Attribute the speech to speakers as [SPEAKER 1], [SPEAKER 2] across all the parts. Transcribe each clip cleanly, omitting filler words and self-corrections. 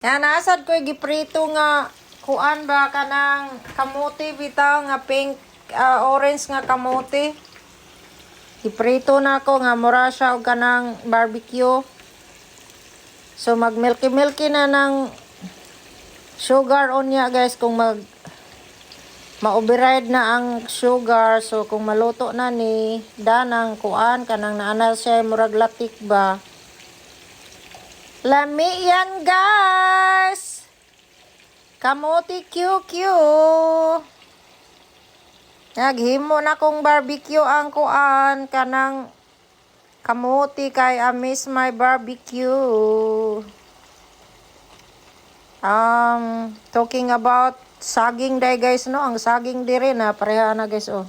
[SPEAKER 1] Yan, asad ko giprito nga kuan ba kanang kamote bitaw nga pink, orange nga kamote. Giprito na ako nga mura siya og kanang barbecue. So mag-milky na ng sugar on niya guys kung ma-override na ang sugar. So kung maluto na ni danang kuan kanang naana siya murag latik ba. Lami yan guys. Kamote QQ. Naghimo na kong barbecue ang kuan kanang kamote kay I miss my barbecue. Talking about saging day guys no, ang saging diri na pareha na guys oh.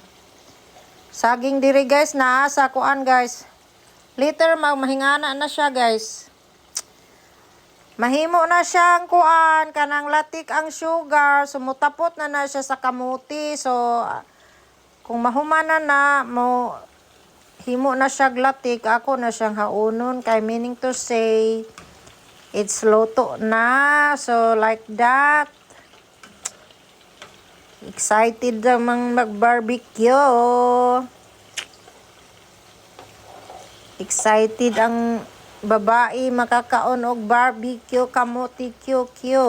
[SPEAKER 1] Saging diri guys naa sa kuan guys. Later mahingana na siya guys. Mahimo na siyang kuan kanang latik ang sugar, sumutapot na siya sa kamuti. So kung mahumana na mo himo na siya latik, ako na siyang haunon kay meaning to say it's luto na. So like that. Excited namang mag-barbecue. Excited ang babae makakaon og barbecue kamote QQ.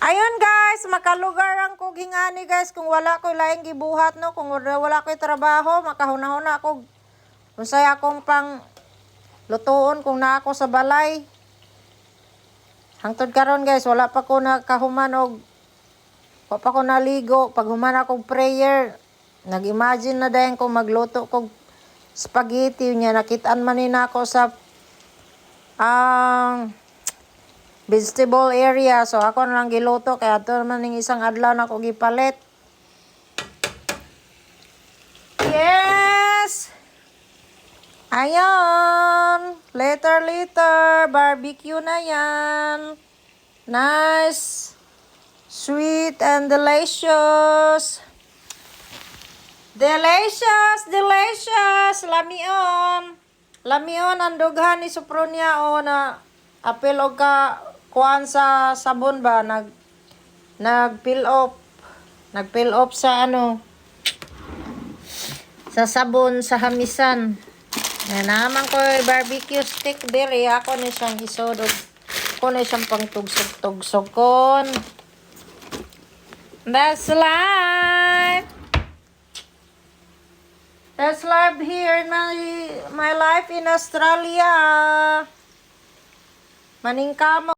[SPEAKER 1] Ayun guys, makalugar ang ko gingani guys kung wala ko laing gibuhat no, kung wala ko trabaho, makahuna-huna ako unsay akong pang lutuon kung naa ako sa balay. Hangtod karon guys, wala pa ko nakahuman og wa pa ko naligo. Pag human akong prayer, nag-imagine na dayon ko magluto kog spaghetti niya. Nakitaan man ni nako sa vegetable area. So ako na lang giluto kaya ato man ning isang adlaw na ko gipalit. Yes! Ayan! Later, barbecue na yan. Nice! Sweet and delicious! Delicious! Lamion ang dughan ni Sopronia o na apil og ka kuan sa sabon ba nag-peel off sa ano sa sabon sa hamisan. Naman ko barbecue stick diri ako ni siyang isodog ko ni siyang pangtugsog kon. That's life. That's life here in my life in Australia. Maningkamo